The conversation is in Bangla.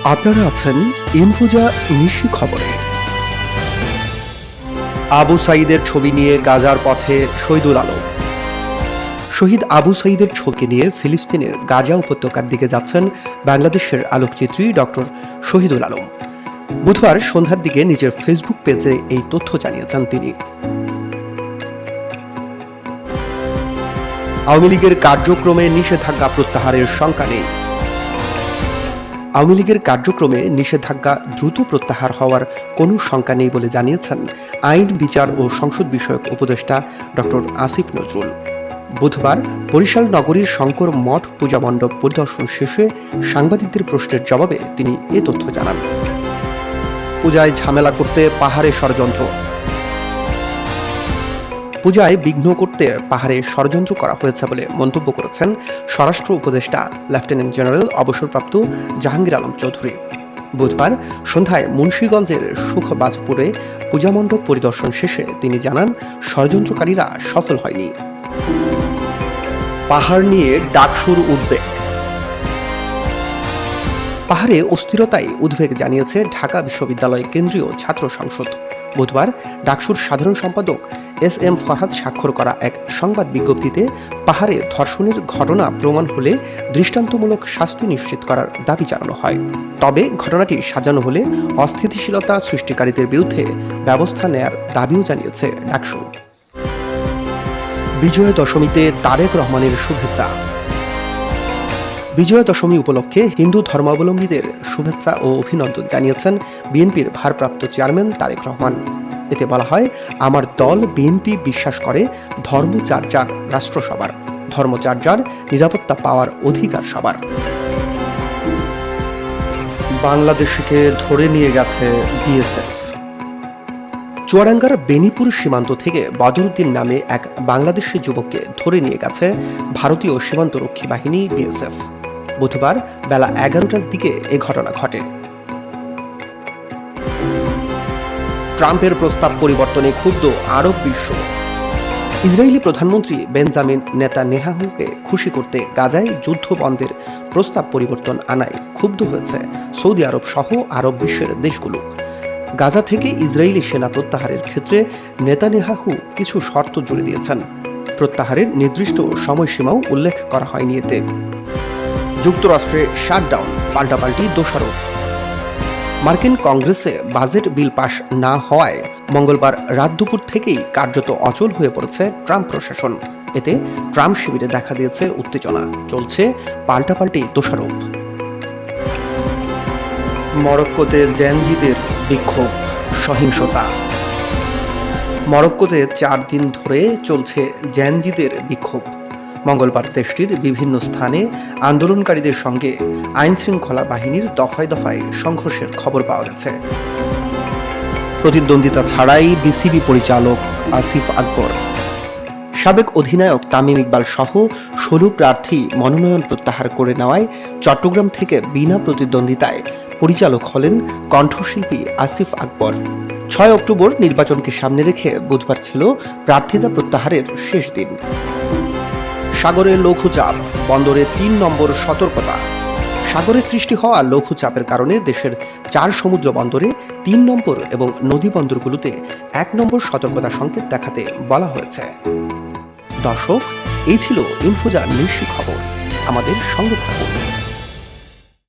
আপনারা আছেন ইনফোজা নিশি খবরে। আবু সাঈদের ছবি নিয়ে গাজার পথে শহীদুল আলম। শহীদ আবু সাঈদের ছবি নিয়ে ফিলিস্তিনের গাজা উপত্যকার দিকে যাচ্ছেন বাংলাদেশের আলোকচিত্রী ডক্টর শহীদুল আলম। বুধবার সন্ধ্যার দিকে নিজের ফেসবুক পেজে এই তথ্য জানিয়েছেন তিনি। আওয়ামী লীগের কার্যক্রমে নিষেধাজ্ঞা প্রত্যাহারের শঙ্কা নেই। আওয়ামী লীগের কার্যক্রমে নিষেধাজ্ঞা দ্রুত প্রত্যাহার হওয়ার কোনো শঙ্কা নেই বলে জানিয়েছেন আইন, বিচার ও সংসদ বিষয়ক উপদেষ্টা ডক্টর আসিফ নজরুল। বুধবার বরিশাল নগরীর শঙ্কর মঠ পূজা মণ্ডপ পরিদর্শন শেষে সাংবাদিকদের প্রশ্নের জবাবে তিনি এ তথ্য জানান। পূজায় ঝামেলা করতে পাহাড়ে ষড়যন্ত্র। পূজায় বিঘ্ন করতে পাহাড়ে ষড়যন্ত্র করা হয়েছে বলে মন্তব্য করেছেন স্বরাষ্ট্র উপদেষ্টা লেফটেন্যান্ট জেনারেল অবসরপ্রাপ্ত জাহাঙ্গীর আলম চৌধুরী। বুধবার সন্ধ্যায় মুন্সিগঞ্জের সুখবাজপুরে পূজামণ্ডপ পরিদর্শন শেষে তিনি জানান, ষড়যন্ত্রকারীরা সফল হয়নি। পাহাড় নিয়ে ডাকসুর উদ্বেগ। পাহাড়ে অস্থিরতায় উদ্বেগ জানিয়েছে ঢাকা বিশ্ববিদ্যালয় কেন্দ্রীয় ছাত্র সংসদ। বুধবার ডাকসুর সাধারণ সম্পাদক SM ফরহাদ স্বাক্ষর করা এক সংবাদ বিজ্ঞপ্তিতে পাহাড়ে ধর্ষণের ঘটনা প্রমাণ হলে দৃষ্টান্তমূলক শাস্তি নিশ্চিত করার দাবি জানানো হয়। তবে ঘটনাটি সাজানো হলে অস্থিতিশীলতা সৃষ্টিকারীদের বিরুদ্ধে ব্যবস্থা নেয়ার দাবিও জানিয়েছে ডাকসু। বিজয়া দশমীতে তারেক রহমানের শুভেচ্ছা। বিজয়া দশমী উপলক্ষে হিন্দু ধর্মাবলম্বীদের শুভেচ্ছা ও অভিনন্দন জানিয়েছেন বিএনপির ভারপ্রাপ্ত চেয়ারম্যান তারেক রহমান। এতে বলা হয়, আমার দল বিএনপি বিশ্বাস করে ধর্ম যার যার, রাষ্ট্র সবার, ধর্ম যার যার, নিরাপত্তা পাওয়ার অধিকার সবার। বাংলাদেশকে ধরে নিয়ে গেছে বিএসএফ। চুয়াডাঙ্গার বেনিপুর সীমান্ত থেকে বদরুদ্দিন নামে এক বাংলাদেশি যুবককে ধরে নিয়ে গেছে ভারতীয় সীমান্তরক্ষী বাহিনী বিএসএফ। বুধবার বেলা 11টার দিকে এ ঘটনা ঘটে। ট্রাম্পের প্রস্তাব পরিবর্তনে ক্ষুব্ধ আরব বিশ্ব। ইসরায়েলি প্রধানমন্ত্রী বেঞ্জামিন নেতানিয়াহুকে খুশি করতে গাজায় যুদ্ধ বন্ধের প্রস্তাব পরিবর্তন আনায় ক্ষুব্ধ হয়েছে সৌদি আরব সহ আরব বিশ্বের দেশগুলো। গাজা থেকে ইসরায়েলি সেনা প্রত্যাহারের ক্ষেত্রে নেতানিয়াহু কিছু শর্ত জুড়ে দিয়েছেন। প্রত্যাহারের নির্দিষ্ট সময়সীমাও উল্লেখ করা হয়নি এতে। যুক্তরাষ্ট্রে শাটডাউন, পাল্টাপাল্টি দোষারোপ। মার্কিন কংগ্রেসে বাজেট বিল পাশ না হওয়ায় মঙ্গলবার রাত দুপুর থেকেই কার্যত অচল হয়ে পড়েছে ট্রাম্প প্রশাসন। এতে ট্রাম্প শিবিরে দেখা দিয়েছে উত্তেজনা, চলছে পাল্টাপাল্টি দোষারোপ। মরক্কোতে জেনজিদের বিক্ষোভ, সহিংসতা। মরক্কোতে 4 দিন ধরে চলছে জেনজিদের বিক্ষোভ। মঙ্গলবার দেশটির বিভিন্ন স্থানে আন্দোলনকারীদের সঙ্গে আইনশৃঙ্খলা বাহিনীর দফায় দফায় সংঘর্ষের খবর পাওয়া গেছে। প্রতিদ্বন্দ্বিতা ছাড়াই বিসিবি পরিচালক আসিফ আকবর, সাবেক অধিনায়ক তামিম ইকবাল সহ 16 প্রার্থী মনোনয়ন প্রত্যাহার করে নেওয়ায় চট্টগ্রাম থেকে বিনা প্রতিদ্বন্দ্বিতায় পরিচালক হলেন কণ্ঠশিল্পী আসিফ আকবর। 6 অক্টোবর নির্বাচনকে সামনে রেখে বুধবার ছিল প্রার্থিতা প্রত্যাহারের শেষ দিন। সাগরে লঘুচাপ, বন্দরে 3 নম্বর সতর্কতা। সাগরে সৃষ্টি হওয়া লঘুচাপের কারণে দেশের 4 সমুদ্র বন্দরে 3 নম্বর এবং নদী বন্দরগুলোতে 1 নম্বর সতর্কতা সংকেত দেখাতে বলা হয়েছে। দর্শক, এই ছিল ইনফোজা নিশি খবর। আমাদের সঙ্গে থাকুন।